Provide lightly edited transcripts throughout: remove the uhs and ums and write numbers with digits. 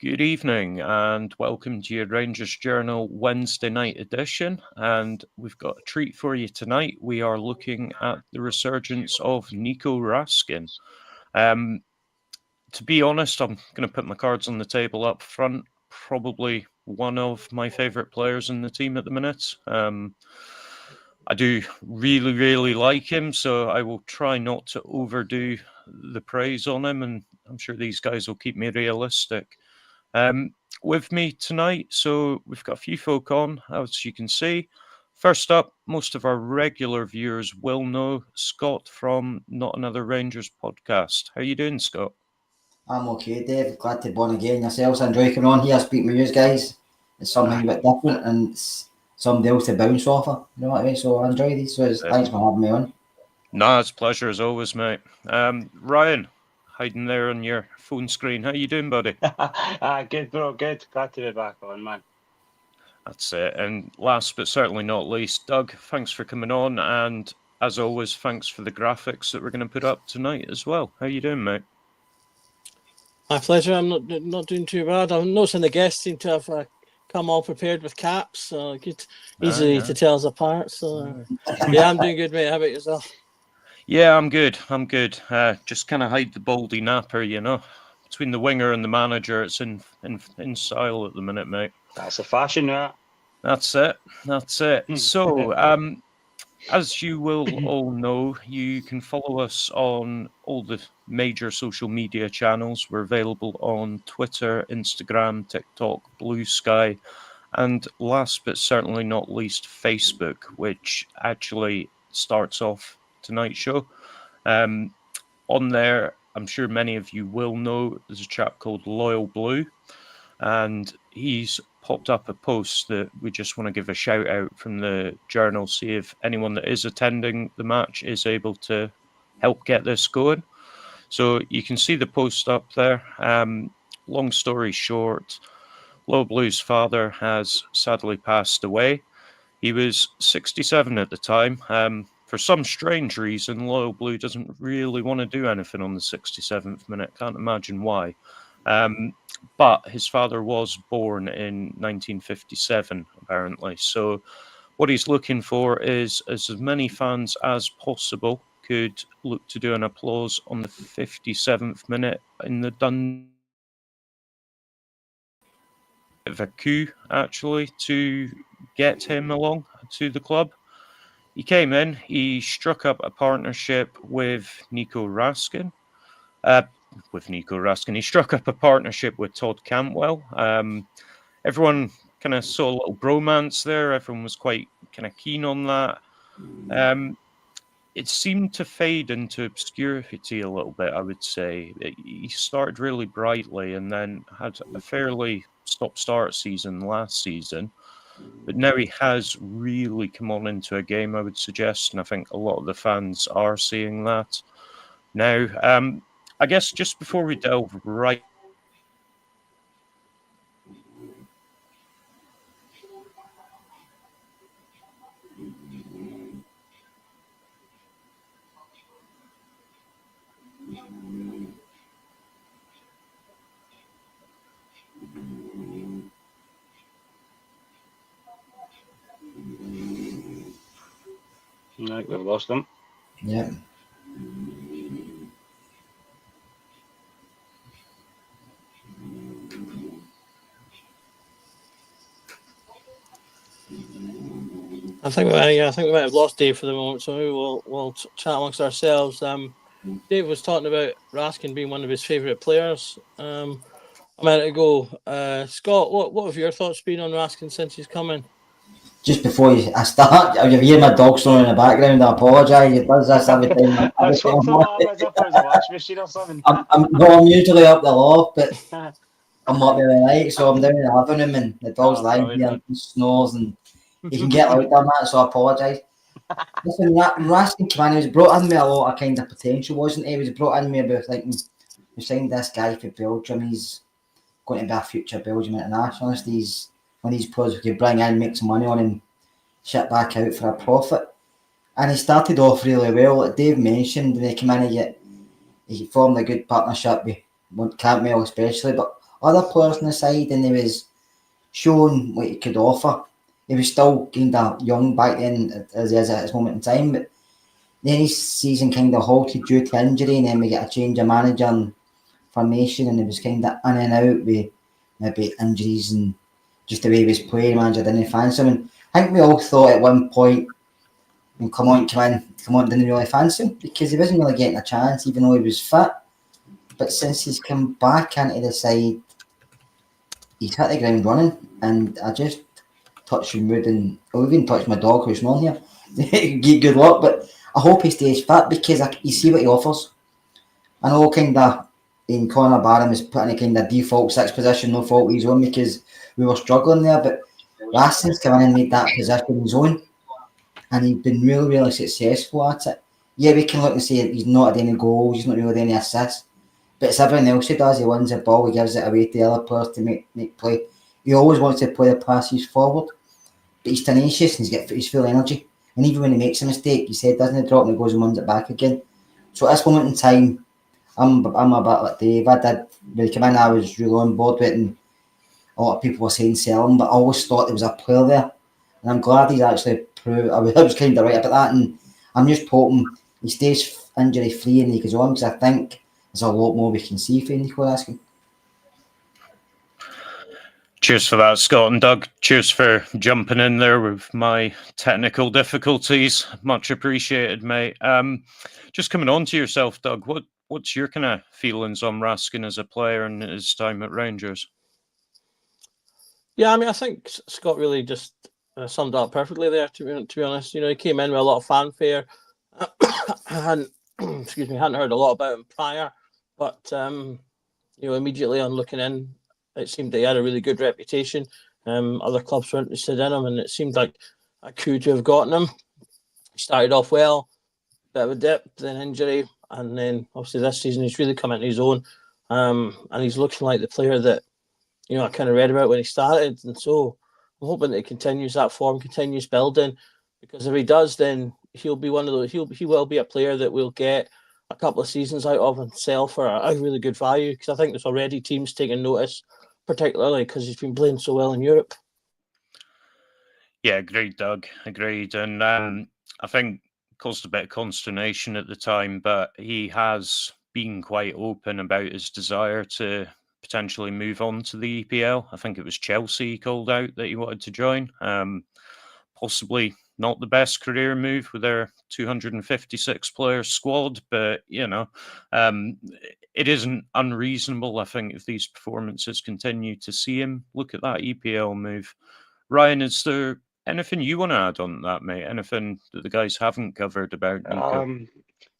Good evening and welcome to your Rangers Journal Wednesday night edition. And we've got a treat for you tonight. We are looking at the resurgence of Nico Raskin. To be honest, I'm going to put my cards on the table up front. Probably one of my favourite players in the team at the minute. I do really like him, so I will try not to overdo the praise on him, and I'm sure these guys will keep me realistic. With me tonight, so we've got a few folk on, as you can see. First up, most of our regular viewers will know Scott from Not Another Rangers podcast. How you doing, Scott? I'm okay, Dave. Glad to be on again yourselves. I enjoy coming on here, speaking with you guys. It's something a bit different and it's somebody else to bounce off of. You know what I mean? So I enjoy these. So thanks for having me on. No, it's a pleasure as always, mate. Ryan, hiding there on your phone screen. How you doing, buddy? Good, bro. Good. Glad to be back on, man. That's it. And last but certainly not least, Doug, thanks for coming on. And as always, thanks for the graphics that we're going to put up tonight as well. How you doing, mate? My pleasure. I'm not doing too bad. I'm noticing the guests seem to have come all prepared with caps, so easily to tell us apart. So yeah, I'm doing good, mate. How about yourself? Yeah, I'm good. Just kind of hide the baldy napper, you know. Between the winger and the manager, it's in style at the minute, mate. That's a fashion, right? That's it. So, as you will all know, you can follow us on all the major social media channels. We're available on Twitter, Instagram, TikTok, Blue Sky, and last but certainly not least, Facebook, which actually starts off tonight's show. On there, I'm sure many of you will know, there's a chap called Loyal Blue, and he's popped up a post that we just want to give a shout out from the journal, see if anyone that is attending the match is able to help get this going. So you can see the post up there. Long story short, Loyal Blue's father has sadly passed away. He was 67 at the time. For some strange reason, Loyal Blue doesn't really want to do anything on the 67th minute. Can't imagine why. But his father was born in 1957, apparently. So what he's looking for is as many fans as possible could look to do an applause on the 57th minute in the Dundee. Of a coup, actually, to get him along to the club. He came in, he struck up a partnership with Nico Raskin. He struck up a partnership with Todd Cantwell. Everyone kind of saw a little bromance there. Everyone was quite kind of keen on that. It seemed to fade into obscurity a little bit, I would say. He started really brightly and then had a fairly stop-start season last season. But now he has really come on into a game, I would suggest, and I think a lot of the fans are seeing that. Now, I guess just before we delve right I think we've lost them. Yeah. I think we might have lost Dave for the moment, so we'll chat amongst ourselves. Dave was talking about Raskin being one of his favourite players a minute ago. Scott, what have your thoughts been on Raskin since he's come in? Just before I start, you hear my dog snoring in the background. I apologise. It does this every time. I'm usually up the loft, but I'm up there at night, so I'm down in the living room and the dog's lying here and he snores and he can get louder than that, so I apologise. Listen, Raskin came in, he was brought in with a lot of kind of potential, wasn't he? He was brought in with about thinking, we signed this guy for Belgium, he's going to be a future Belgium internationalist. He's one of these players we could bring in, make some money on and ship back out for a profit. And he started off really well. Like Dave mentioned, when he came in, he formed a good partnership with Cantwell especially, but other players on the side, and he was showing what he could offer. He was still kind of young back then, as he is at this moment in time, but then his season kind of halted due to injury, and then we get a change of manager and formation, and it was kind of in and out with maybe injuries and just the way he was playing. Manager didn't fancy him, and I think we all thought at one point, when come on, didn't really fancy him because he wasn't really getting a chance, even though he was fit. But since he's come back into the side, he's hit the ground running, and I just touched your mood, and I'll even touch my dog who's not here. Good luck, but I hope he stays fit because you see what he offers. I know kind of in Conor Barron was put in a kind of default sixth position, no fault of his own because we were struggling there, but Raskin's come in and made that position his own, and he's been really, really successful at it. Yeah, we can look and say he's not had any goals, he's not really had any assists, but it's everything else he does. He wins the ball, he gives it away to the other players to make play. He always wants to play the passes forward, but he's tenacious and he's full energy. And even when he makes a mistake, his head doesn't drop and he goes and wins it back again. So at this moment in time, I'm a bit like Dave. When he came in, I was really on board with it, and a lot of people were saying sell him, but I always thought there was a player there. And I'm glad he's actually proved. I was kind of right about that, and I'm just hoping he stays injury free and he goes on, because I think there's a lot more we can see for Nico Raskin. Cheers for that, Scott and Doug. Cheers for jumping in there with my technical difficulties. Much appreciated, mate. Just coming on to yourself, Doug, what's your kind of feelings on Raskin as a player and his time at Rangers? Yeah, I mean, I think Scott really just summed up perfectly there, to be honest. You know, he came in with a lot of fanfare. I hadn't heard a lot about him prior, but, you know, immediately on looking in, it seemed that he had a really good reputation. Other clubs were interested in him, and it seemed like a coup to have gotten him. He started off well, bit of a dip, then injury, and then obviously this season he's really come into his own, and he's looking like the player that, you know, I kind of read about when he started, and so I'm hoping that he continues that form, continues building, because if he does, then he'll be one of those. He will be a player that we'll get a couple of seasons out of and sell for a really good value, because I think there's already teams taking notice, particularly because he's been playing so well in Europe. Yeah, agreed, Doug. Agreed. And I think it caused a bit of consternation at the time, but he has been quite open about his desire to potentially move on to the EPL. I think it was Chelsea he called out that he wanted to join. Possibly not the best career move with their 256 player squad, but you know, it isn't unreasonable. I think if these performances continue, to see him look at that EPL move. Ryan, is there anything you want to add on that, mate? Anything that the guys haven't covered about Nico?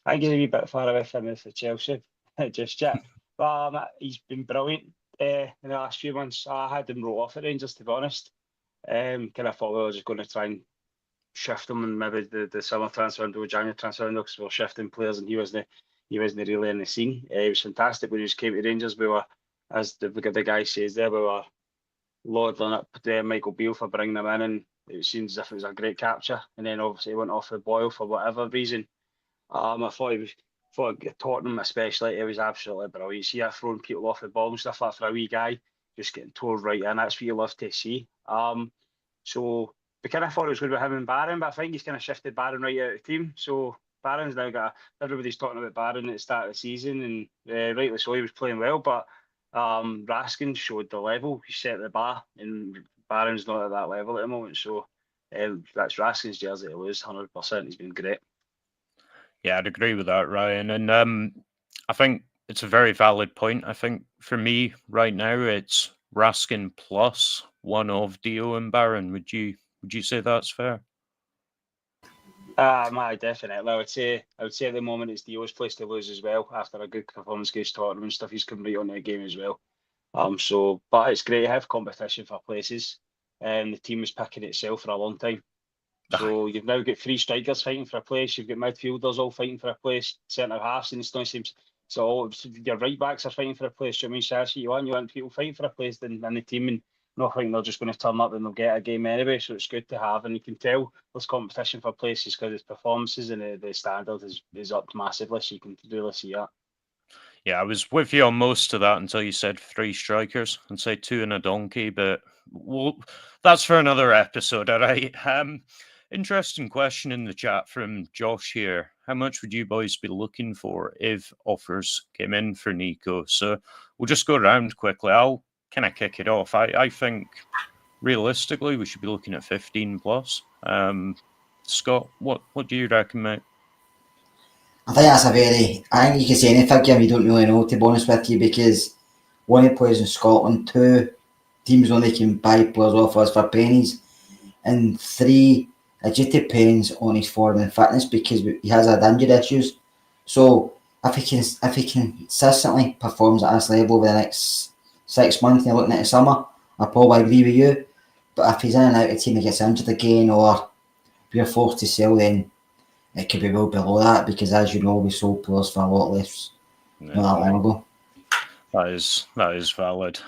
I think he's a wee bit far away from this for Chelsea just yet. But he's been brilliant in the last few months. I had him wrote off at Rangers, to be honest. Kind of thought we were just going to try and shift him, and maybe the summer transfer window, January transfer window, because we were shifting players, and he wasn't really in the scene. He was fantastic when he just came to Rangers. We were, as the guy says there, we were lauding up Michael Beale for bringing him in, and it seems as if it was a great capture. And then obviously he went off the boil for whatever reason. I thought Tottenham especially, it was absolutely brilliant. See, throwing people off the ball and stuff like that for a wee guy, just getting tore right in. That's what you love to see. So we kind of thought it was going to be him and Barron, but I think he's kind of shifted Barron right out of the team. So Barron's now everybody's talking about Barron at the start of the season, and rightly so, he was playing well, but Raskin showed the level. He set the bar, and Barron's not at that level at the moment. So that's Raskin's jersey to lose, 100%. He's been great. Yeah, I'd agree with that, Ryan. And I think it's a very valid point. I think for me right now, it's Raskin plus one of Dio and Barron. Would you say that's fair? Definitely. I would say at the moment it's Dio's place to lose as well. After a good performance against Tottenham and stuff, he's come right on the game as well. But it's great to have competition for places. The team was picking itself for a long time. So you've now got 3 strikers fighting for a place. You've got midfielders all fighting for a place. Centre halves, and it's not seems so. Your right backs are fighting for a place. Do you know what I mean? So that's what you want people fighting for a place in the team, and not think they're just going to turn up and they'll get a game anyway. So it's good to have, and you can tell there's competition for places because its performances and the standard is upped massively. So you can really see that. Yeah, I was with you on most of that until you said 3 strikers and say 2 and a donkey, but that's for another episode, all right? Interesting question in the chat from Josh here. How much would you boys be looking for if offers came in for Nico? So we'll just go around quickly. I'll kind of kick it off. I think realistically we should be looking at 15 plus. Scott, what do you reckon, mate? I think that's I think you can say any figure, you don't really know, to be honest with you, because one, he plays in Scotland, two, teams only can buy players off us for pennies, and three, it just depends on his form and fitness because he has had injury issues. So if he consistently performs at this level over the next 6 months, and looking at the summer, I probably agree with you. But if he's in and out of the team and gets injured again, or we're forced to sell, then it could be well below that because, as you know, we sold players for a lot less not that long ago. That is valid.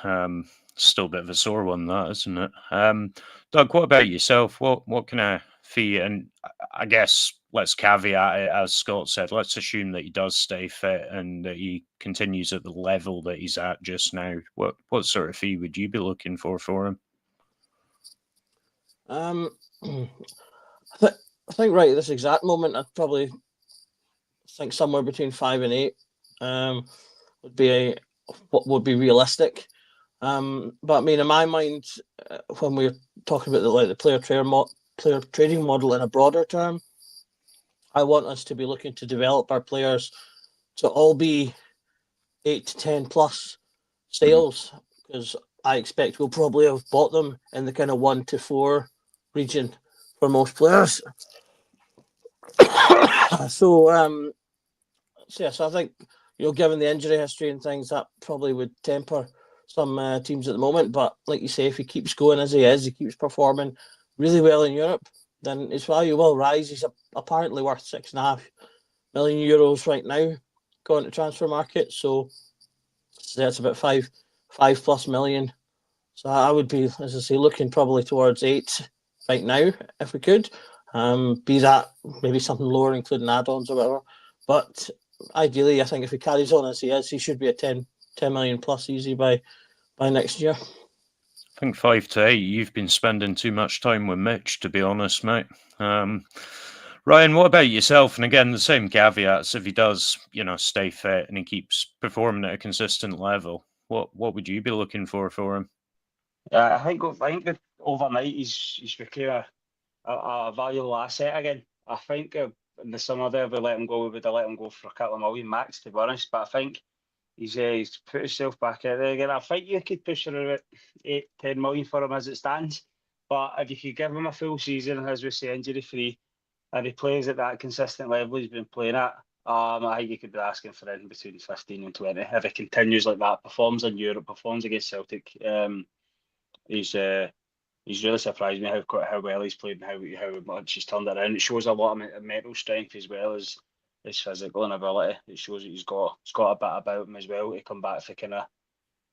Still a bit of a sore one, that, isn't it? Doug, what about yourself? What kind of fee? And I guess let's caveat it, as Scott said. Let's assume that he does stay fit and that he continues at the level that he's at just now. What sort of fee would you be looking for him? I think right at this exact moment, I'd probably think somewhere between 5 and 8 would be what would be realistic. But I mean, in my mind, when we're talking about the player trading model in a broader term, I want us to be looking to develop our players to all be 8 to 10 plus sales, because I expect we'll probably have bought them in the kind of 1 to 4 region for most players. So I think, given the injury history and things, that probably would temper some teams at the moment. But like you say, if he keeps going as he is, he keeps performing really well in Europe, then his value will rise. He's apparently worth €6.5 million right now going to transfer market. So that's about five plus million. So I would be, as I say, looking probably towards 8 right now if we could. Be that maybe something lower, including add-ons or whatever. But ideally, I think if he carries on as he is, he should be at 10 million plus easy by next year. I think 5 to 8. You've been spending too much time with Mitch, to be honest, mate. Ryan, what about yourself? And again, the same caveats. If he does, stay fit and he keeps performing at a consistent level, what would you be looking for him? I think that overnight he's become a valuable asset again. I think in the summer there, we would have let him go for a couple of million max, to be honest. But I think he's put himself back out there again. I think you could push around 8-10 million for him as it stands. But if you could give him a full season, as we say, injury free, and he plays at that consistent level he's been playing at, I think you could be asking for anything between 15 and 20 if it continues like that. Performs in Europe, performs against Celtic. He's really surprised me how well he's played and how much he's turned around. It shows a lot of mental strength as well as his physical and ability. It shows that he's got a bit about him as well to come back for kind of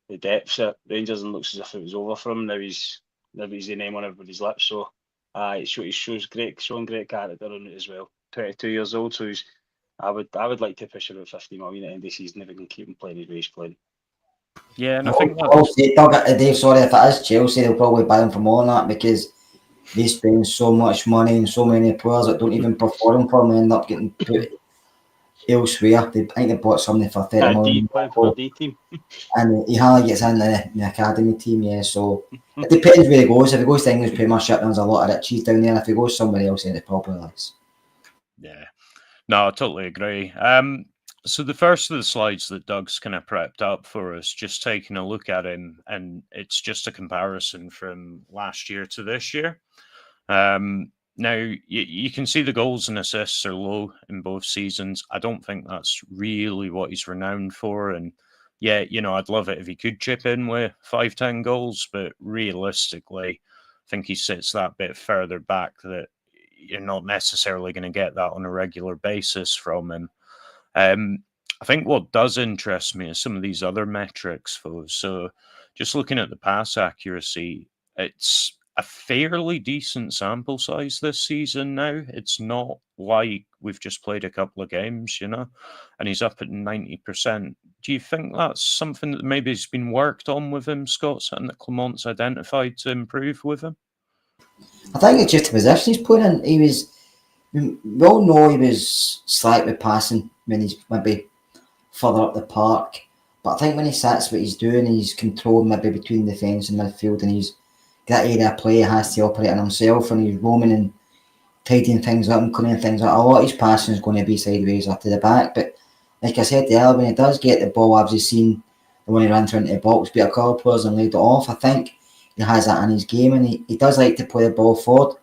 the depths at Rangers, and looks as if it was over for him. Now he's the name on everybody's lips. So it shows showing great character on it as well. 22 years old, so I would like to push him at 50 million at the end of the season if we can keep him playing his way he's playing. Yeah, and I think Dave, sorry, if it is Chelsea, they'll probably buy him for more than that because they spend so much money and so many players that don't even perform for them and end up getting put elsewhere. I think they bought somebody for 30 million. Playing for a D team. And he hardly gets in the academy team, yeah. So it depends where he goes. If he goes to English Premiership, there's a lot of riches down there. If he goes somewhere else, then it's probably less. Yeah. No, I totally agree. So the first of the slides that Doug's kind of prepped up for us, just taking a look at him, and it's just a comparison from last year to this year. Now, you can see the goals and assists are low in both seasons. I don't think that's really what he's renowned for. And yeah, I'd love it if he could chip in with 5-10 goals, but realistically, I think he sits that bit further back that you're not necessarily going to get that on a regular basis from him. I think what does interest me is some of these other metrics, folks. So just looking at the pass accuracy, it's a fairly decent sample size this season now. It's not like we've just played a couple of games, and he's up at 90%. Do you think that's something that maybe has been worked on with him, Scott, something that Clement's identified to improve with him? I think it's just the position he's playing in. We all know he was slight with passing when he's maybe further up the park. But I think when he sits what he's doing, he's controlled maybe between the defence and midfield, and he's that area of play he has to operate on himself, and he's roaming and tidying things up and cleaning things up. A lot of his passing is going to be sideways or to the back, but like I said earlier, when he does get the ball, I've just seen the one he ran through into the box, beat a couple of players and laid it off. I think he has that in his game, and he does like to play the ball forward.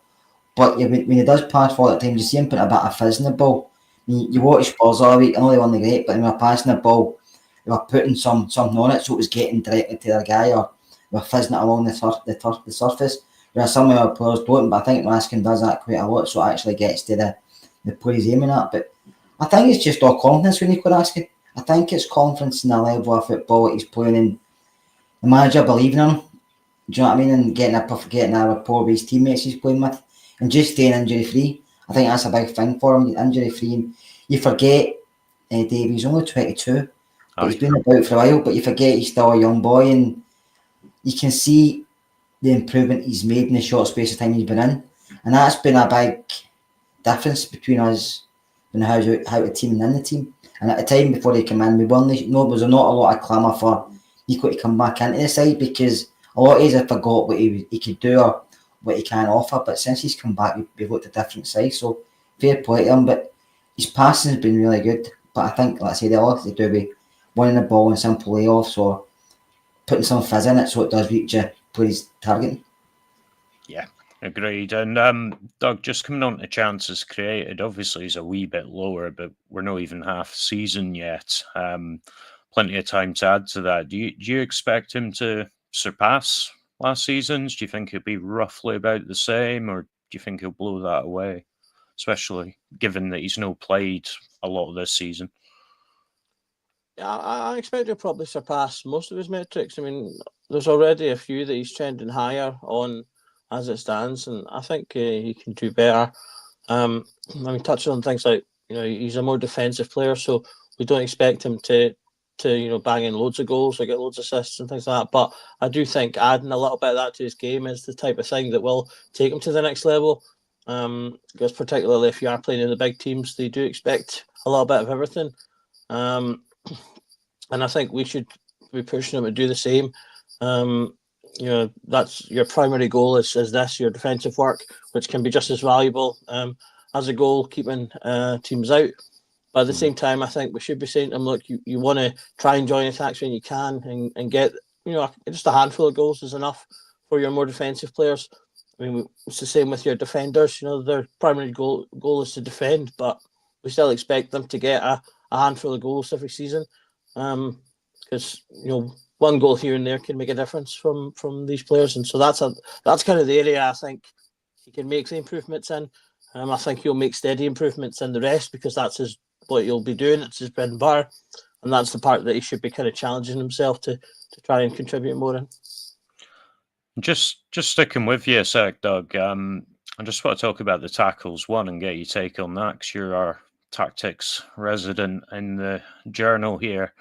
But when he does pass forward at times, you see him put a bit of fizz in the ball. You watch Spurs all week, I know they won the great, but when they were passing the ball, they were putting something on it so it was getting directly to their guy, or they were fizzing it along the surface. Whereas some of our players don't, but I think Raskin does that quite a lot, so it actually gets to the play he's aiming at. But I think it's just all confidence with Nico Raskin. I think it's confidence in the level of football that he's playing in. The manager believing in him, do you know what I mean? And getting a rapport with his teammates he's playing with, and just staying injury free. I think that's a big thing for him, injury free. And you forget, Dave, he's only 22, but he's been about for a while, but you forget he's still a young boy, and you can see the improvement he's made in the short space of time he's been in. And that's been a big difference between us and how the team and in the team. And at the time before he came in, there was not a lot of clamour for Nico to come back into the side, because a lot of us have forgot what he could do or what he can offer. But since he's come back, we've looked at a different side. So fair play to him. But his passing has been really good. But I think, like I say, they all have to do with winning the ball in simple layoffs or putting some fizz in it so it does reach you where he's targeting. Yeah, agreed. And Doug, just coming on to chances created, obviously he's a wee bit lower, but we're not even half season yet. Plenty of time to add to that. Do you expect him to surpass last season's? Do you think he'll be roughly about the same, or do you think he'll blow that away? Especially given that he's not played a lot of this season. Yeah, I expect he'll probably surpass most of his metrics. I mean, there's already a few that he's trending higher on as it stands, and I think he can do better. I mean, touching on things like, he's a more defensive player, so we don't expect him to bang in loads of goals or get loads of assists and things like that. But I do think adding a little bit of that to his game is the type of thing that will take him to the next level. Because particularly if you are playing in the big teams, they do expect a little bit of everything. And I think we should be pushing him to do the same. That's your primary goal is this, your defensive work, which can be just as valuable as a goal, keeping teams out. But at the same time, I think we should be saying to him, look, you want to try and join attacks when you can and get, just a handful of goals is enough for your more defensive players. I mean, it's the same with your defenders. Their primary goal is to defend, but we still expect them to get a handful of goals every season. Because one goal here and there can make a difference from these players, and so that's kind of the area I think he can make the improvements in. I think he'll make steady improvements in the rest, because that's what he'll be doing. It's his bread and butter, and that's the part that he should be kind of challenging himself to try and contribute more in. Just sticking with you a sec, Doug. I just want to talk about the tackles one and get your take on that, because you're our tactics resident in the journal here.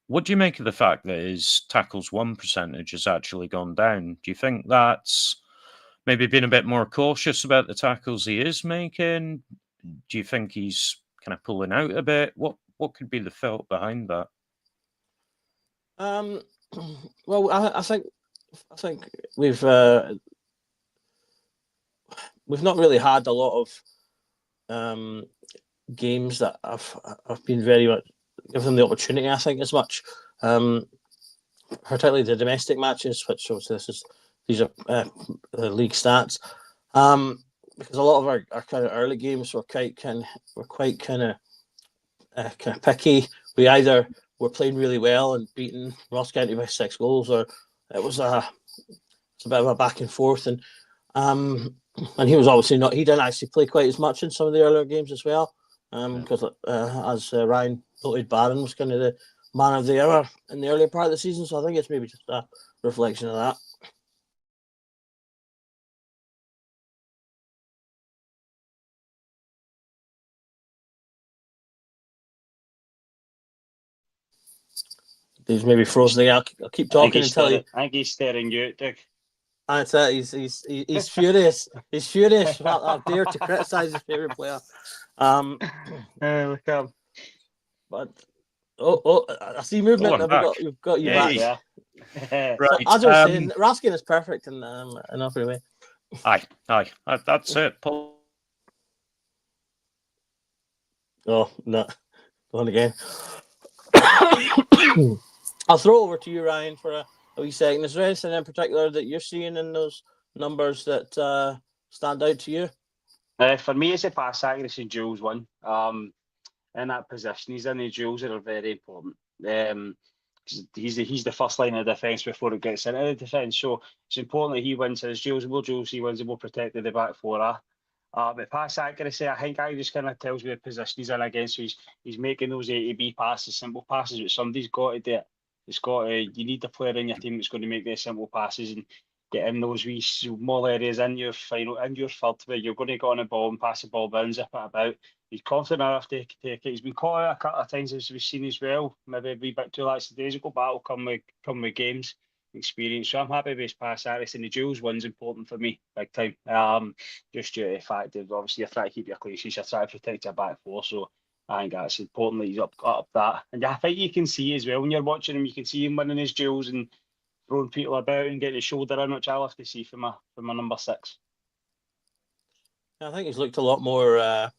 What do you make of the fact that his tackles one percentage has actually gone down? Do you think that's maybe been a bit more cautious about the tackles he is making? Do you think he's kind of pulling out a bit? What could be the thought behind that? Well, I think we've not really had a lot of games that I've been very much give them the opportunity. I think as much, particularly the domestic matches, which these are league stats, because a lot of our kind of early games were quite kind of picky. We either were playing really well and beating Ross County by 6 goals, or it's a bit of a back and forth. And he was obviously not. He didn't actually play quite as much in some of the earlier games as well. Because as Ryan noted, Barron was kind of the man of the hour in the earlier part of the season, so I think it's maybe just a reflection of that. He's maybe frozen again. I'll keep talking until he. I think he's staring you out, Doug. That's it. He's furious. He's furious. I dare to criticise his favourite player. Look up. But I see movement. We've got you back. Yeah. Right. So, as I was saying, Raskin is perfect in every way. Aye. That's it, Paul. Oh, no. Go on again. I'll throw it over to you, Ryan, for a wee second. Is there anything in particular that you're seeing in those numbers that stand out to you? For me, it's a pass accuracy and duels one. In that position he's in, the duels are very important. He's the first line of defence before it gets into the defence, so it's important that he wins his duels. The more duels he wins, the more protected the back four are. But pass accuracy, I think that just kind of tells me the position he's in again. So he's making those A to B passes, simple passes, but somebody's got to do it. It's got to. You need the player in your team that's going to make those simple passes and get in those wee small areas in your third where you're going to go on the ball and pass the ball down, zip it about. He's confident enough to take it. He's been caught out a couple of times, as we've seen as well. Maybe a wee bit too lax days ago, but that'll come with games experience. So I'm happy with his pass accuracy, and the duels one's important for me, big time. Just due to the fact that obviously you're trying to keep your clean sheets, you're trying to protect your back four. So I think that's important that he's up that. And I think you can see as well when you're watching him, you can see him winning his duels and throwing people about and getting his shoulder in, which I love to see from my number 6. I think he's looked a lot more. I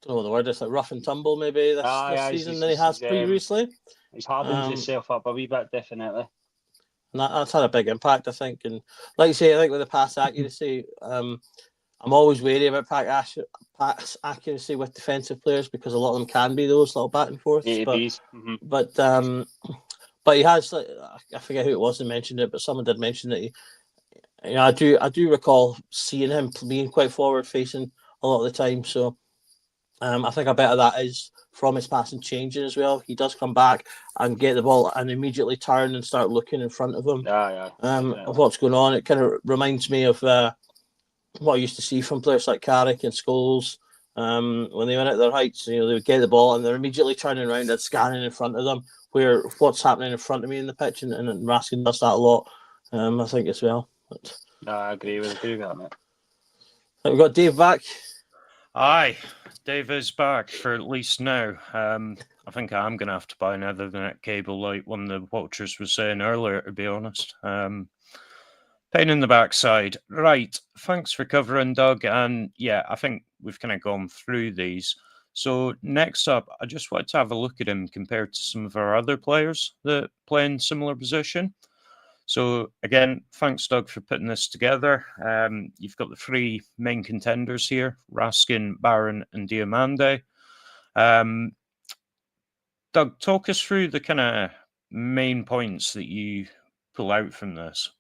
don't know what the word is, like rough and tumble maybe this season than he has previously. He's hardened himself up a wee bit, definitely. And that's had a big impact, I think. And like you say, I think with the pass accuracy, I'm always wary about pass accuracy with defensive players because a lot of them can be those little back and forths. But he has, I forget who it was that mentioned it, but someone did mention that I do recall seeing him being quite forward facing a lot of the time. So I think a bit of that is from his passing changing as well. He does come back and get the ball and immediately turn and start looking in front of him of what's going on. It kind of reminds me of what I used to see from players like Carrick and Scholes when they went at their heights. They would get the ball and they're immediately turning around and scanning in front of them. Where what's happening in front of me in the pitch, and Raskin does that a lot, I think as well. But, I agree with that, mate. We've got Dave back. Aye, Dave is back for at least now. I think I'm going to have to buy another Ethernet cable like one of the watchers was saying earlier, to be honest. Pain in the backside. Right, thanks for covering, Doug. And yeah, I think we've kind of gone through these. So next up, I just wanted to have a look at him compared to some of our other players that play in similar position. So again, thanks, Doug, for putting this together. You've got the 3 main contenders here, Raskin, Barron, and Diamande. Doug, talk us through the kind of main points that you pull out from this.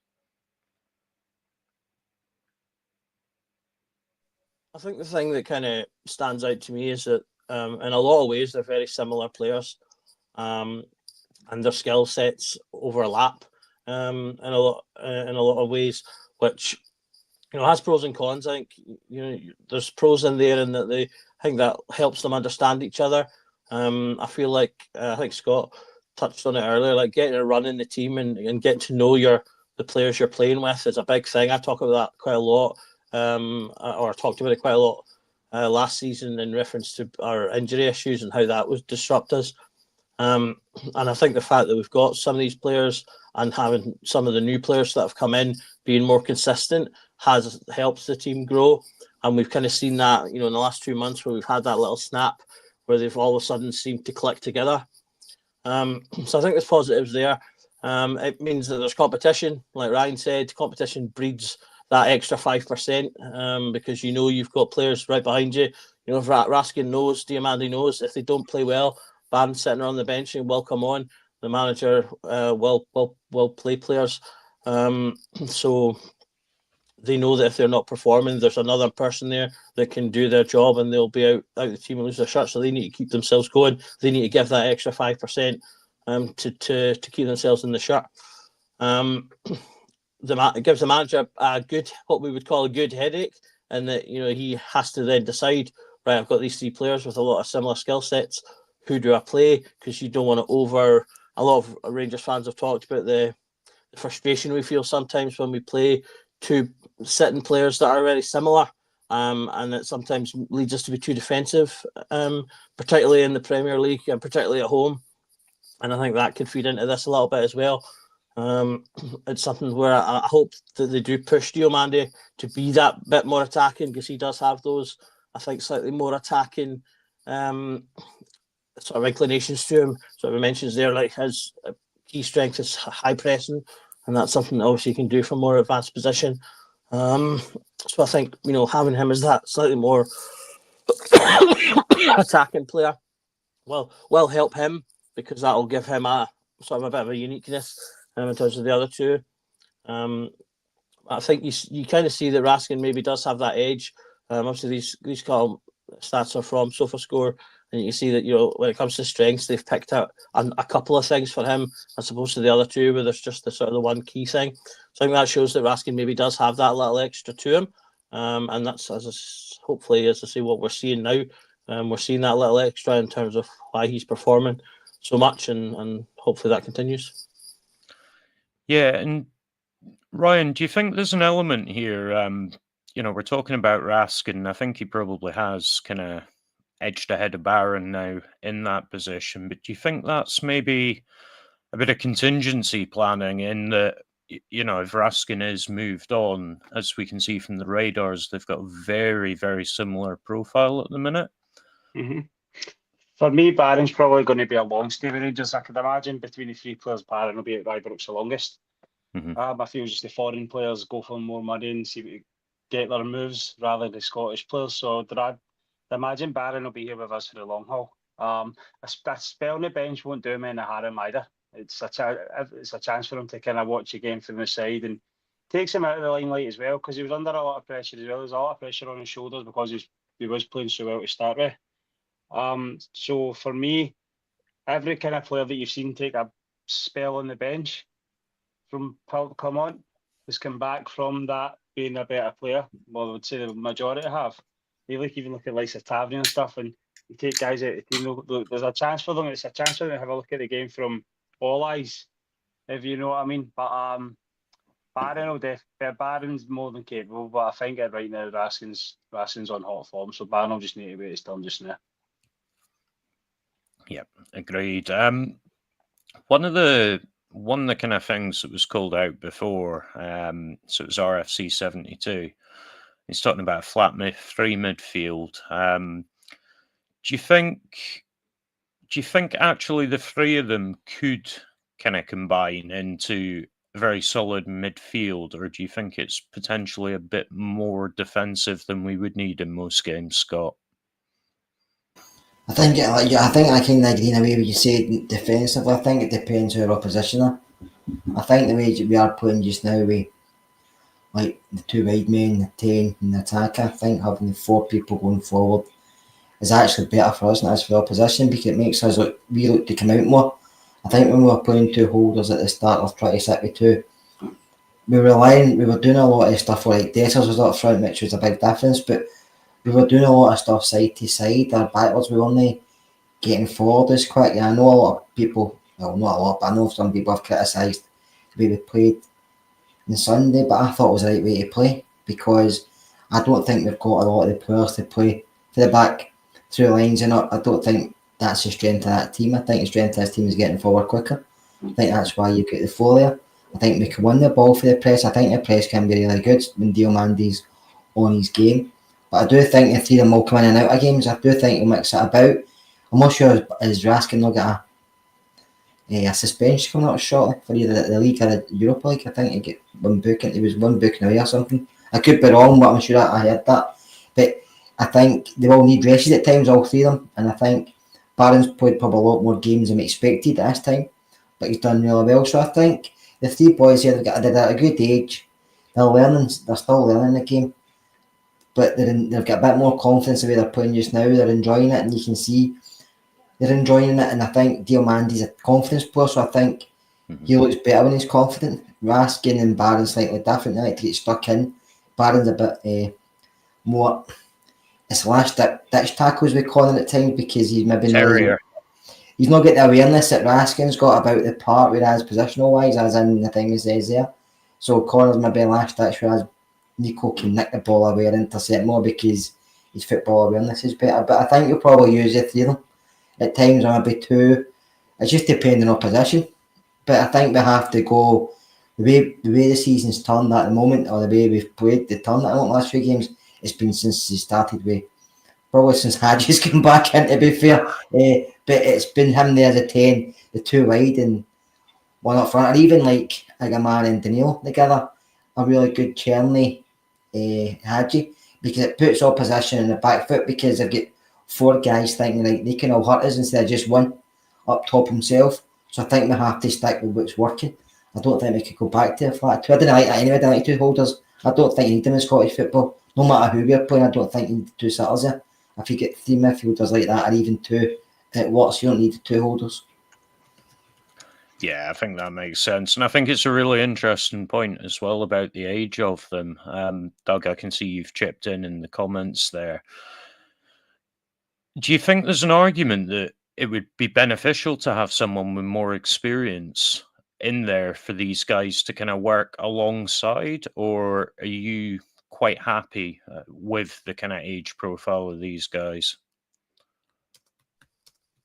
I think the thing that kind of stands out to me is that in a lot of ways they're very similar players, and their skill sets overlap in a lot of ways, which has pros and cons. I think there's pros in there, and that I think that helps them understand each other. I feel like I think Scott touched on it earlier, like getting a run in the team and getting to know the players you're playing with is a big thing. I talk about that quite a lot. Or talked about it quite a lot last season in reference to our injury issues and how that was disrupt us. And I think the fact that we've got some of these players and having some of the new players that have come in being more consistent helps the team grow. And we've kind of seen that, in the last 2 months where we've had that little snap where they've all of a sudden seemed to click together. So I think there's positives there. It means that there's competition. Like Ryan said, competition breeds that extra 5% because you've got players right behind you. If Raskin knows, Diamande knows, if they don't play well, Barron's sitting on the bench and will come on. The manager will play players, so they know that if they're not performing, there's another person there that can do their job, and they'll be out the team and lose their shirt. So they need to keep themselves going. They need to give that extra 5% to keep themselves in the shirt. It gives the manager what we would call a good headache, and that he has to then decide, right, I've got these 3 players with a lot of similar skill sets. Who do I play? Because you don't want to a lot of Rangers fans have talked about the frustration we feel sometimes when we play two sitting players that are very similar, and it sometimes leads us to be too defensive, particularly in the Premier League and particularly at home. And I think that could feed into this a little bit as well. It's something where I hope that they do push Diomande to be that bit more attacking, because he does have those, I think, slightly more attacking sort of inclinations to him. So he mentions there, like his key strength is high pressing, and that's something that obviously he can do from more advanced position. So I think, having him as that slightly more attacking player will help him, because that will give him a sort of a bit of a uniqueness in terms of the other two. I think you kind of see that Raskin maybe does have that edge. Obviously, these column stats are from SofaScore, and you can see that when it comes to strengths, they've picked out a couple of things for him as opposed to the other two, where there's just the sort of the one key thing. So I think that shows that Raskin maybe does have that little extra to him, and that's hopefully, as I say, what we're seeing now. We're seeing that little extra in terms of why he's performing so much, and hopefully that continues. Yeah, and Ryan, do you think there's an element here? We're talking about Raskin. I think he probably has kind of edged ahead of Barron now in that position. But do you think that's maybe a bit of contingency planning in that, if Raskin is moved on, as we can see from the radars, they've got a very, very similar profile at the minute? Mm-hmm. For me, Barron's probably going to be a long stay with Rangers. I could imagine between the three players, Barron will be at Ibrox the longest. I feel just the foreign players go for more money and see what you get their moves rather than the Scottish players. So I'd imagine Barron will be here with us for the long haul. A spell on the bench won't do him any harm either. It's a chance for him to kind of watch a game from the side, and takes him out of the limelight as well, because he was under a lot of pressure as well. There's a lot of pressure on his shoulders because he was playing so well to start with. So for me, every kind of player that you've seen take a spell on the bench from Clermont has come back from that being a better player. Well, I would say the majority have. They even look at like Tavernier and stuff, and you take guys out of the team. There's a chance for them. It's a chance for them to have a look at the game from all eyes, if you know what I mean. But Barron's more than capable. But I think right now Raskin's on hot form, so Barron will just need to wait his turn just now. Yep, agreed. One of the kind of things that was called out before, so it was RFC 72. He's talking about a flat three midfield. Do you think actually the three of them could kind of combine into a very solid midfield, or do you think it's potentially a bit more defensive than we would need in most games, Scott? I think I kind of agree in a way when you say defensively. I think it depends who our opposition are. I think the way we are playing just now, we like the two wide men, the 10 and the attacker, I think having the 4 people going forward is actually better for us than it is for the opposition, because it makes us look to come out more. I think when we were playing two holders at the start of trying to sit with two, we were doing a lot of stuff like Dessers was up front, which was a big difference, but we were doing a lot of stuff side to side or backwards. We weren't getting forward as quick. And I know a lot of people, well, not a lot, but I know some people have criticised the way we played on Sunday, but I thought it was the right way to play, because I don't think we've got a lot of the players to play to the back through lines, and I don't think that's the strength of that team. I think the strength of this team is getting forward quicker. I think that's why you get the 4 there. I think we can win the ball for the press. I think the press can be really good when Diomande's on his game. But I do think the 3 of them will come in and out of games. I do think he'll mix it about. I'm not sure is Raskin will get a suspension coming out shortly for either the league or the Europa League. I think he get one booking. He was one booking away or something. I could be wrong, but I'm sure I heard that. But I think they will need races at times, all 3 of them. And I think Barron's played probably a lot more games than we expected at this time, but he's done really well. So I think the 3 boys here, they're at a good age. They're still learning the game, but they've got a bit more confidence the way they're playing just now. They're enjoying it, and you can see they're enjoying it. And I think Diomande's a confidence player, so I think he looks better when he's confident. Raskin and Barron's slightly different. They like to get stuck in. Barron's a bit more, it's last ditch tackles we call it at times, because he's maybe Terrier. he's not got the awareness that Raskin's got about the part whereas positional wise, as in the thing he says there. So Connor's maybe last ditch, whereas Nico can nick the ball away and intercept more because his football awareness is better. But I think you'll probably use the three of them at times, or maybe two. It's just depending on position. But I think we have to go the way the season's turned at the moment, or the way we've played the turn at the last few games. It's been since he started with. Probably since Hadji's come back in, to be fair. But it's been him there as a 10, the two wide and one up front. Or even like a man and Daniel together. A really good Cherney Hadji. Because it puts opposition in the back foot because they've got four guys thinking like they can all hurt us instead of just one up top himself. So I think we have to stick with what's working. I don't think we could go back to a flat two. I didn't like that anyway. I didn't like two holders. I don't think you need them in Scottish football. No matter who we're playing, I don't think you need two sitters there. If you get three midfielders like that, or even two, it works. You don't need two holders. Yeah, I think that makes sense. And I think it's a really interesting point as well about the age of them. Doug, I can see you've chipped in the comments there. Do you think there's an argument that it would be beneficial to have someone with more experience in there for these guys to kind of work alongside, or are you quite happy with the kind of age profile of these guys?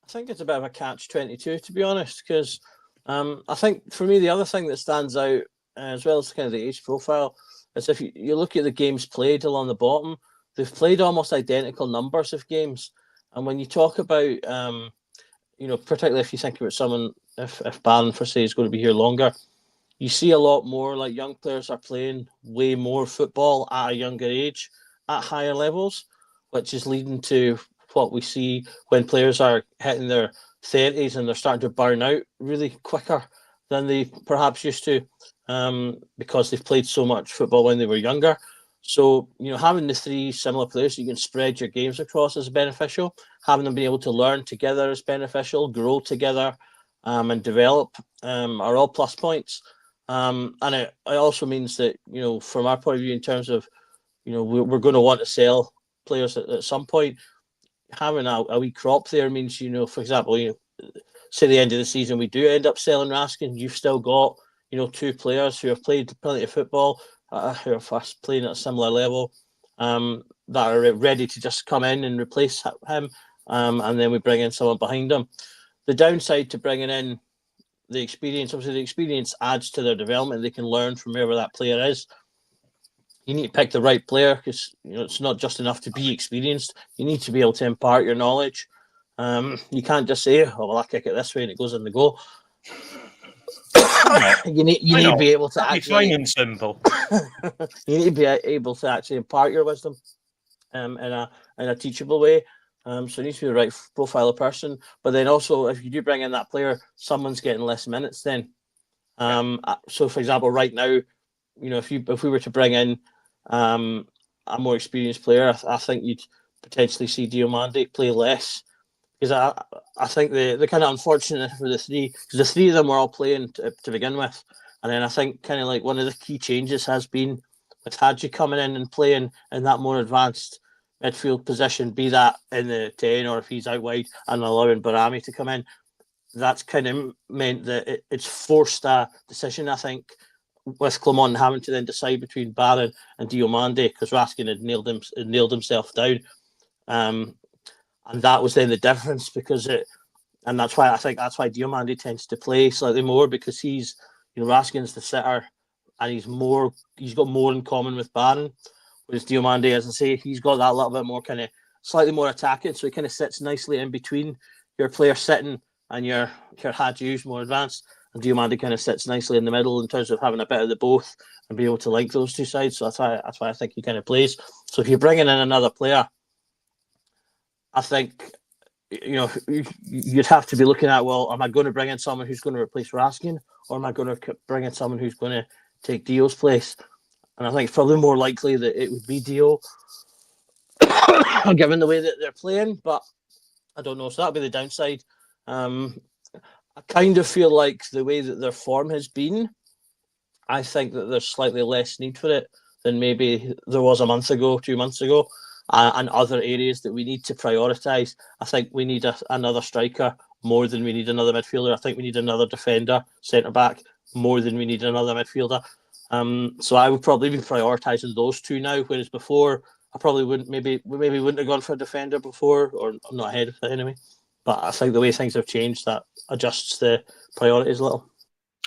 I think it's a bit of a catch-22, to be honest, because I think for me the other thing that stands out, as well as kind of the age profile, is if you look at the games played along the bottom, they've played almost identical numbers of games. And when you talk about, particularly if you think about someone, if Barron, for say, is going to be here longer, you see a lot more like young players are playing way more football at a younger age, at higher levels, which is leading to what we see when players are hitting their 30s and they're starting to burn out really quicker than they perhaps used to, because they've played so much football when they were younger. So, having the three similar players you can spread your games across is beneficial. Having them be able to learn together is beneficial, grow together, and develop are all plus points. And it also means that, from our point of view, in terms of, we're going to want to sell players at some point. Having a wee crop there means, for example, say the end of the season we do end up selling Raskin, you've still got, two players who have played plenty of football, who are fast playing at a similar level, that are ready to just come in and replace him, and then we bring in someone behind him. The downside to bringing in the experience, obviously the experience adds to their development. They can learn from wherever that player is. You need to pick the right player because it's not just enough to be experienced. You need to be able to impart your knowledge. You can't just say, "Oh, well, I kick it this way and it goes in the goal." You need to be able to actually. Fine and simple. You need to be able to actually impart your wisdom in a teachable way. So it needs to be the right profile of person. But then also, if you do bring in that player, someone's getting less minutes then. So, for example, right now, if we were to bring in a more experienced player, I think you'd potentially see Diomande play less. Because I think the kind of unfortunate for the three, because the three of them were all playing to begin with. And then I think kind of like one of the key changes has been with Hadji coming in and playing in that more advanced midfield position, be that in the 10 or if he's out wide and allowing Barami to come in. That's kind of meant that it's forced a decision, I think, with Clement having to then decide between Barron and Diomande because Raskin had nailed himself down. And that was then the difference because and that's why I think that's why Diomande tends to play slightly more because he's, Raskin's the sitter and he's got more in common with Barron. Whereas Diomande, as I say, he's got that little bit more kind of slightly more attacking, so he kind of sits nicely in between your player sitting and your Hadji who's more advanced. And Diomande kind of sits nicely in the middle in terms of having a bit of the both and be able to link those two sides. So that's why I think he kind of plays. So if you're bringing in another player, I think you'd have to be looking at, well, am I going to bring in someone who's going to replace Raskin, or am I going to bring in someone who's going to take Dio's place? And I think it's probably more likely that it would be Dio, given the way that they're playing. But I don't know. So that'd be the downside. I kind of feel like the way that their form has been, I think that there's slightly less need for it than maybe there was a month ago, 2 months ago, and other areas that we need to prioritise. I think we need another striker more than we need another midfielder. I think we need another defender, centre back, more than we need another midfielder. So I would probably be prioritising those two now, whereas before I probably wouldn't. Maybe wouldn't have gone for a defender before, or I'm not ahead of it anyway. But I think the way things have changed, that adjusts the priorities a little.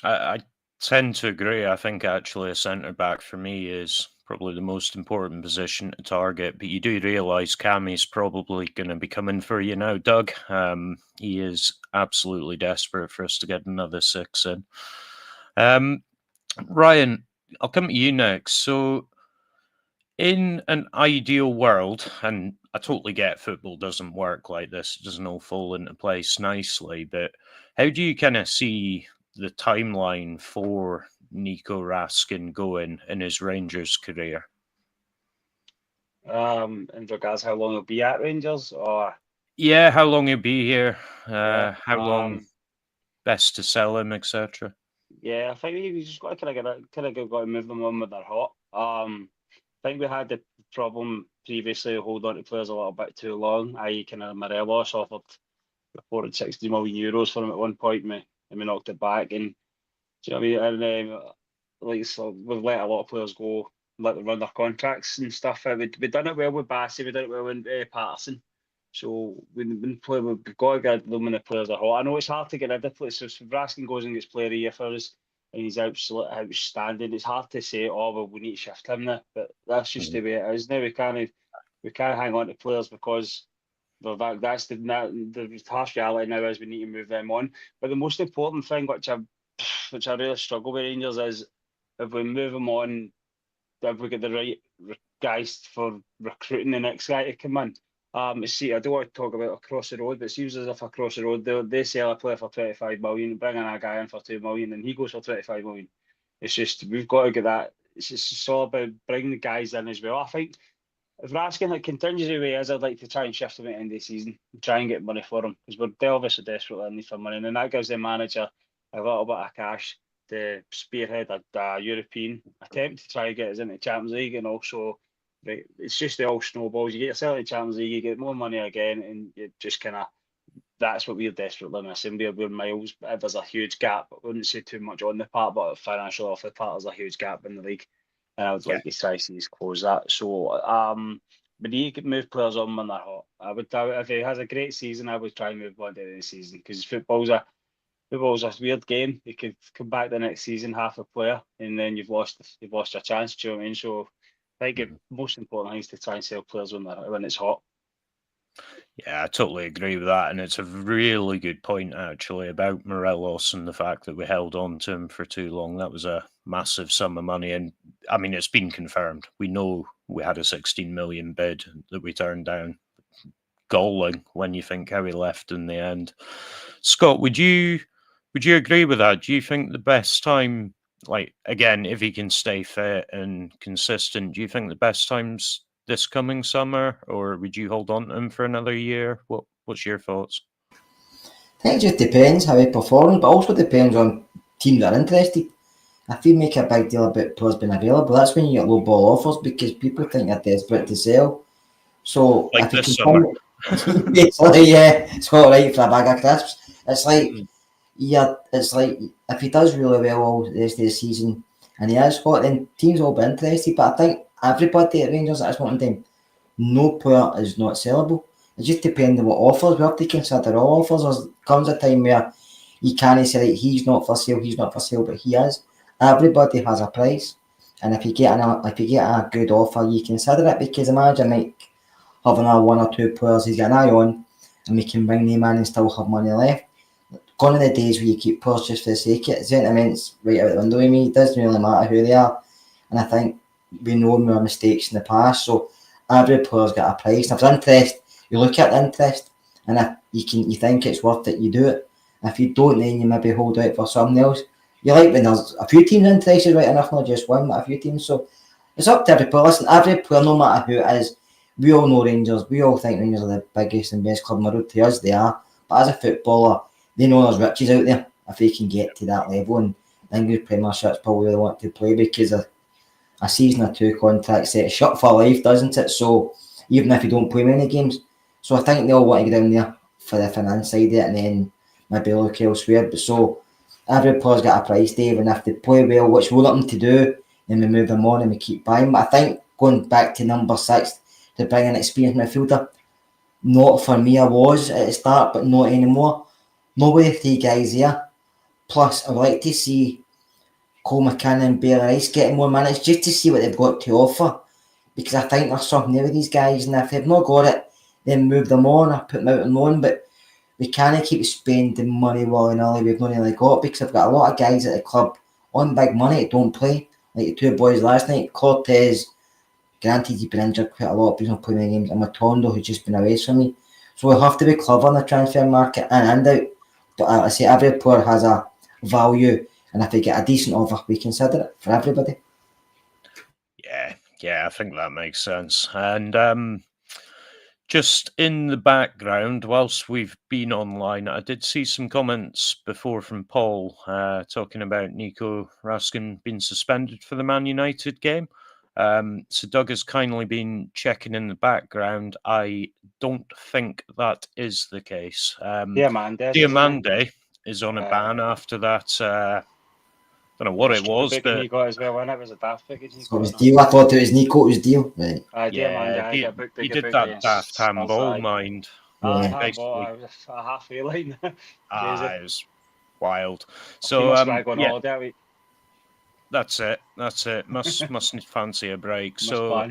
I tend to agree. I think actually a centre back for me is probably the most important position to target. But you do realise Cammy's probably going to be coming for you now, Doug. He is absolutely desperate for us to get another 6 in. Ryan, I'll come to you next. So, in an ideal world, and I totally get football doesn't work like this, it doesn't all fall into place nicely, but how do you kind of see the timeline for Nico Raskin going in his Rangers career? In regards how long he'll be at Rangers, or Yeah, how long he'll be here, Yeah, how long best to sell him, etc. yeah, I think we just got to got to move them on when they're hot. I think we had the problem previously of hold on to players a little bit too long. I.e., kind of Morelos offered reported 60 million euros for him at one point, and we knocked it back. And do you know what I mean? And like so we've let a lot of players go, let them run their contracts and stuff. We've done it well with Bassey, we did it well with Patterson. So we've got to get them when the players are hot. I know it's hard to get rid of players. So if Raskin goes and gets player of the year for us and he's outstanding, it's hard to say, oh, well, we need to shift him now. But that's just the way it is now. We can't hang on to players because that's the harsh reality now is we need to move them on. But the most important thing, which I really struggle with Rangers, is if we move them on, if we get the right guys for recruiting the next guy to come in. See, I don't want to talk about across the road, but it seems as if across the road they sell a player for 25 million, bring in a guy in for 2 million, and he goes for 25 million. It's just we've got to get that. It's all about bringing the guys in as well. I think if Raskin continues the way he is, I'd like to try and shift him at the end of the season and try and get money for him because we're obviously desperately in need for money, and then that gives the manager a little bit of cash to spearhead a European attempt to try and get us into the Champions League, and also it's just the all snowballs. You get yourself in the Champions League, you get more money again, and you just kind of that's what we're desperately missing. We're miles. There's a huge gap. I wouldn't say too much on the part, but financially off the part, there's a huge gap in the league, and I would like to try to see us close that. So, we need to move players on when they're hot. If he has a great season, I would try and move on to the season because football's a weird game. You could come back the next season half a player, and then you've lost your chance. Do you know what I mean? So I think the most important thing is to try and sell players when it's hot. Yeah, I totally agree with that, and it's a really good point actually about Morelos and the fact that we held on to him for too long. That was a massive sum of money, and I mean it's been confirmed. We know we had a 16 million bid that we turned down. Galling when you think how he left in the end. Scott, would you agree with that? Do you think the best time, like again, if he can stay fit and consistent, do you think the best time's this coming summer, or would you hold on to him for another year? What's your thoughts? I think it just depends how he performs, but also depends on teams that are interested. If you make a big deal about players being available, that's when you get low ball offers because people think you're desperate to sell. So like if this summer. basically, yeah, it's all right for a bag of crisps. It's like it's like if he does really well all the rest of the season and he is hot, then teams will be interested. But I think everybody at Rangers at this point in time, no player is not sellable. It just depends on what offers. We have to consider all offers. There comes a time where you can't say he's not for sale, but he is. Everybody has a price, and if you get a good offer, you consider it because imagine like having a 1 or 2 players he's got an eye on, and we can bring them in and still have money left. Gone are the days where you keep players just for the sake of it. Sentiment's right out the window with me. It doesn't really matter who they are, and I think we know our mistakes in the past. So every player's got a price. And if there's interest, you look at the interest, and if you think it's worth it, you do it. If you don't, then you maybe hold out for something else. You like when there's a few teams interested, right enough, not just one, but a few teams. So it's up to every player. Listen, every player, no matter who it is, we all know Rangers. We all think Rangers are the biggest and best club in the world. To us, they are. But as a footballer, they know there's riches out there if they can get to that level. And English Premiership's probably where they want to play because a season or 2 contract set shut for life, doesn't it? So even if you don't play many games, so I think they all want to get down there for the finance side of it, and then maybe look elsewhere. But so every player's got a price, Dave, and if they play well, which we want them to do, then we move them on and we keep buying. But I think going back to number 6 to bring an experienced midfielder, not for me. I was at the start, but not anymore. No way the 3 guys here. Plus, I'd like to see Cole McKinnon and Bailey Rice getting more minutes just to see what they've got to offer. Because I think there's something there with these guys, and if they've not got it, then move them on or put them out on loan. But we can't keep spending money willy-nilly we've not really got, because I've got a lot of guys at the club on big money that don't play. Like the 2 boys last night, Cortez, granted he's been injured quite a lot, but he's not playing any games, and Matondo, who's just been away from me. So we'll have to be clever in the transfer market in and out. But I say every player has a value, and if they get a decent offer, we consider it for everybody. Yeah, I think that makes sense. And just in the background, whilst we've been online, I did see some comments before from Paul talking about Nico Raskin being suspended for the Man United game. So Doug has kindly been checking in the background. I don't think that is the case. Diamande is on a ban after that. Don't know what it was, but he got as well. When it was a daft figure, So it was Deal. I thought it was Nico. It was Deal. Right. He did that daft handball, mind. Handball, a halfway line. It was wild. So yeah. That's it. Must fancy a break. So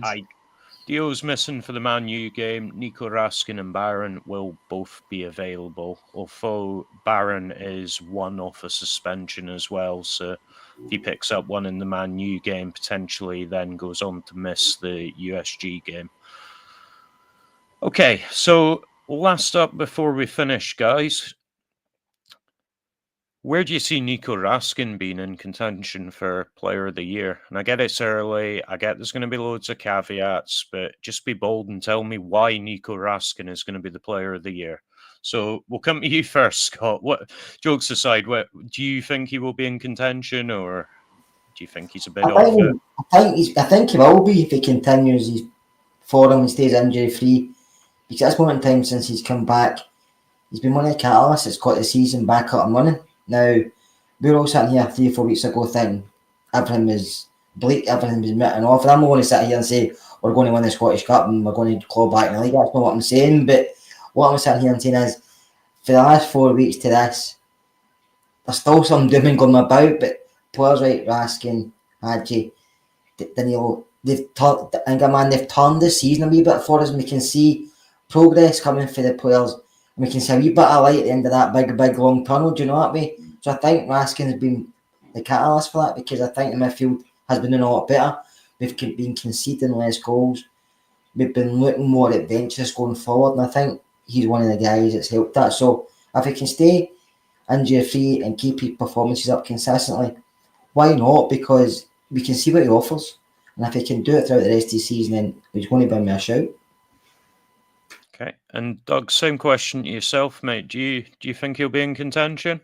Dio's missing for the Man U game. Nico Raskin and Barron will both be available, although Barron is one off a suspension as well. So if he picks up one in the Man U game, potentially then goes on to miss the USG game. Okay, so last up before we finish, guys. Where do you see Nico Raskin being in contention for Player of the Year? And I get it's early. I get there's going to be loads of caveats, but just be bold and tell me why Nico Raskin is going to be the Player of the Year. So we'll come to you first, Scott. What, jokes aside, do you think he will be in contention, or do you think he's a bit off it? I think he will be if he continues his form and stays injury free. Because at this moment in time, since he's come back, he's been one of the catalysts that's got the season back up and running. Now, we were all sitting here 3 or 4 weeks ago thinking everything was bleak, everything was written off. And I'm not going to sit here and say we're going to win the Scottish Cup and we're going to claw back in the league. That's not what I'm saying. But what I'm sitting here and saying is, for the last 4 weeks to this, there's still some doom and gloom about. But players like Raskin, Hadji, Danilo, they've turned the season a wee bit for us, and we can see progress coming for the players. And we can see a wee bit of light at the end of that big long tunnel, do you know that way? So I think Raskin has been the catalyst for that, because I think the midfield has been doing a lot better. We've been conceding less goals. We've been looking more adventurous going forward, and I think he's one of the guys that's helped that. So if he can stay injury free and keep his performances up consistently, why not? Because we can see what he offers. And if he can do it throughout the rest of the season, then he's going to be me a shout. Okay, and Doug, same question to yourself, mate. Do you think he'll be in contention?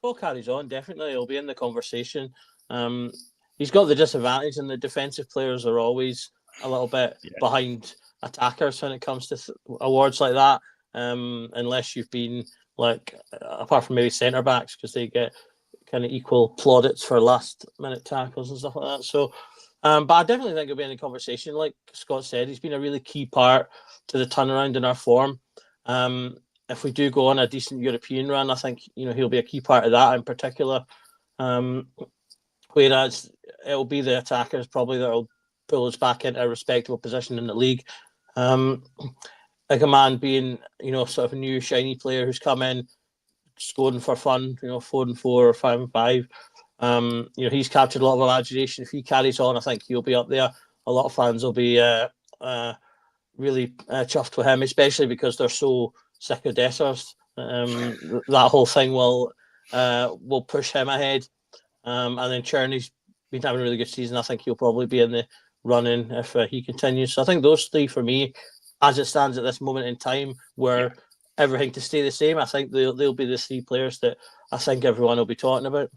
Paul carries on, definitely. He'll be in the conversation. He's got the disadvantage, and the defensive players are always a little bit behind attackers when it comes to awards like that. Unless you've been apart from maybe centre backs, because they get kind of equal plaudits for last minute tackles and stuff like that. So. But I definitely think he'll be in the conversation. Like Scott said, he's been a really key part to the turnaround in our form. If we do go on a decent European run, I think he'll be a key part of that in particular. Whereas it'll be the attackers probably that'll pull us back into a respectable position in the league. Like a man being sort of a new shiny player who's come in, scoring for fun, 4-4 or 5-5. He's captured a lot of imagination. If he carries on, I think he'll be up there. A lot of fans will be really chuffed with him, especially because they're so sick of Dessers. That whole thing will push him ahead. And then Cherney's been having a really good season. I think he'll probably be in the running if he continues. So I think those 3 for me, as it stands at this moment in time, were everything to stay the same. I think they'll be the 3 players that I think everyone will be talking about.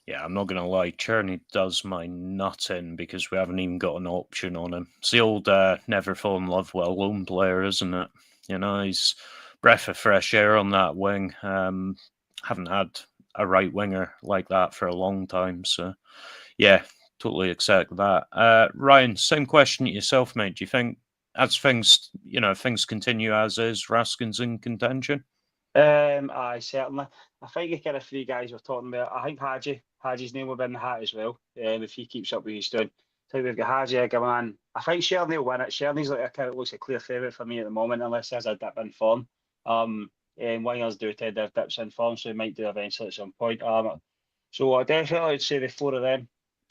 Yeah, I'm not going to lie. Cherney does my nut in because we haven't even got an option on him. It's the old never fall in love with a lone player, isn't it? He's breath of fresh air on that wing. Haven't had a right winger like that for a long time. So, yeah, totally accept that. Ryan, same question to yourself, mate. Do you think as things continue as is, Raskin's in contention? Aye, certainly. I think the kind of three guys we're talking about, I think Haji's name will be in the hat as well. If he keeps up what he's doing. I think we've got Haji, Agaman. I think Sherney will win it. Sherney's like a kind of looks a clear favourite for me at the moment, unless he has a dip in form. And wingers do tend to have dips in form, so he might do eventually at some point. So I definitely would say the four of them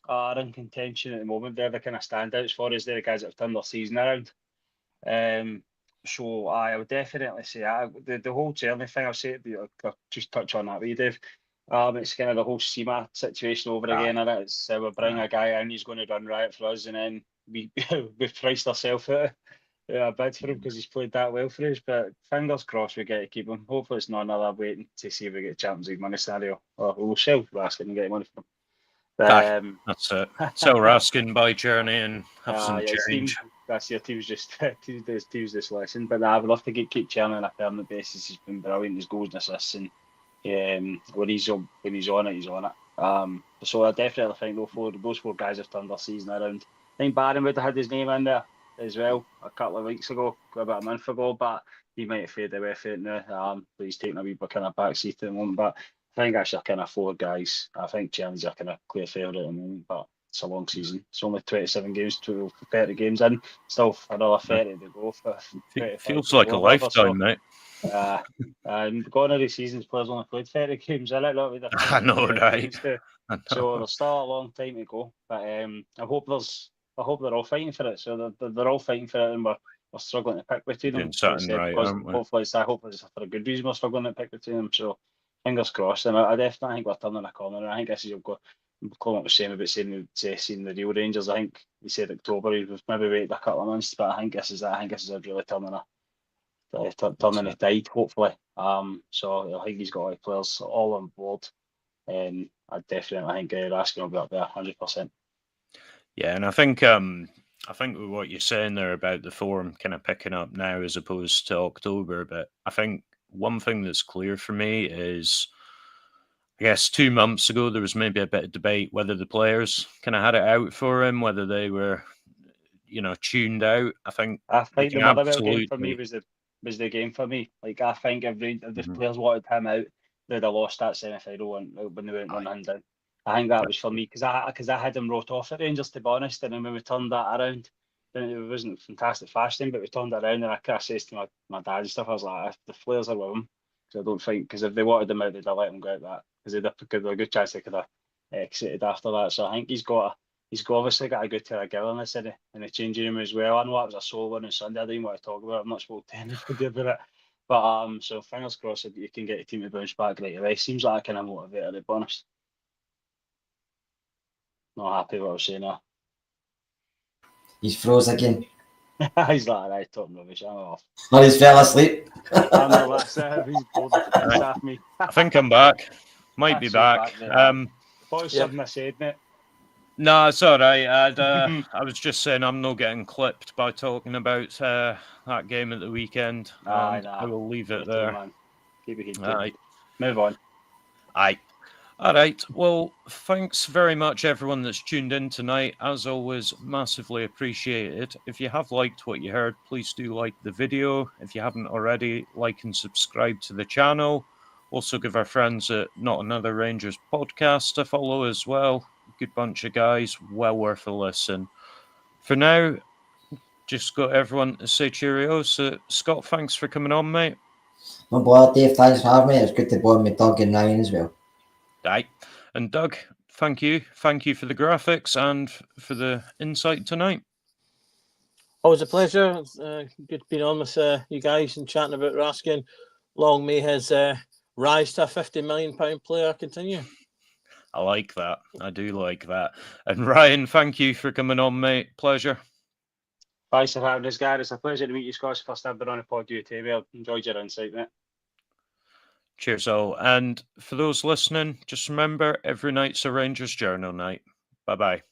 are in contention at the moment. They're the kind of standouts for us. They're the guys that have turned their season around. So I would definitely say the whole journey thing. I'll say I'll just touch on that with you, Dave. It's kind of the whole SEMA situation over again, and it's we bring a guy in, he's going to run riot for us, and then we've priced ourselves out a bid for him because he's played that well for us. But fingers crossed we get to keep him. Hopefully it's not another waiting to see if we get Champions League money scenario, or we'll sell Raskin and get money from him. That's it. Sell Raskin, buy Journey, and have some change. That's your team's just team's just listen. But I would love to keep Cherny on a permanent basis. He's been brilliant. His goals and assists, and when he's on it, he's on it. So I definitely think those four guys have turned their season around. I think Barron would have had his name in there as well a couple of weeks ago, about a month ago, but he might have faded away from it now. But he's taking a wee bit kind of back seat at the moment. But I think that's your kind of four guys. I think Cherny's your kind of clear favourite at the moment, but it's a long season. It's only 27 games, 30 games in. Still another 30 to go. Feels like a lifetime, mate. Gone of the seasons, players only played 30 games in it. I know, right? So there's still a long time to go. But I hope they're all fighting for it. So they're all fighting for it, and we're struggling to pick between them. Right, hopefully it's for a good reason we're struggling to pick between them. So fingers crossed. And I definitely think we're turning a corner. I think this is Colin was saying about seeing the real Rangers. I think he said October. He was maybe waited a couple of months, but I think this is a really turning the tide, hopefully. So I think he's got all the players all on board, and I definitely think Raskin will be up there 100%. Yeah, and I think with what you're saying there about the form kind of picking up now as opposed to October, but I think one thing that's clear for me is, I guess 2 months ago there was maybe a bit of debate whether the players kind of had it out for him, whether they were, tuned out. I think the Motherwell game for me was the game for me. Like, I think if the players wanted him out, they'd have lost that semi-final when they went 1-0 down. I think that was for me because I had him wrote off at Rangers, to be honest, and then when we turned that around, then it wasn't fantastic fasting, but we turned it around, and I kind of says to my dad and stuff, I was like, if the players are with him, because I don't think, because if they wanted him out, they'd have let him go out that, because they'd have a good chance they could have exited after that. So I think he's obviously got a good togetherness in the changing room as well. I know that was a sore one on Sunday. I didn't want to talk about it. I've not spoken to anybody about it. But so fingers crossed that you can get a team to bounce back right away. Seems like a kind of motivator, to be honest. Not happy with what I was saying now. He's froze again. He's like, right, talking rubbish. I'm off. Oh, he's fell asleep. I know, that's it. He's bored. He's off me. I think I'm back. Might be back. What's something I said, mate? No, it's all right. I was just saying I'm not getting clipped by talking about that game at the weekend. I will leave it there. Man. Keep it head. Move on. Aye. All right. Well, thanks very much, everyone that's tuned in tonight. As always, massively appreciated. If you have liked what you heard, please do like the video. If you haven't already, like and subscribe to the channel. Also, give our friends at Not Another Rangers podcast a follow as well. Good bunch of guys, well worth a listen. For now, just got everyone to say cheerio. So, Scott, thanks for coming on, mate. No bother, Dave. Thanks for having me. It's good to be on with Doug and Ryan as well. Aye. And Doug, thank you. Thank you for the graphics and for the insight tonight. Always a pleasure. Good being on with you guys and chatting about Raskin. Long may his rise to a £50 million player continue. I like that. I do like that. And Ryan, thank you for coming on, mate. Pleasure. Thanks for having us, guys. It's a pleasure to meet you, Scott. First time been on a pod with you, I've enjoyed your insight, mate. Cheers all. And for those listening, just remember, every night's a Rangers Journal night. Bye-bye.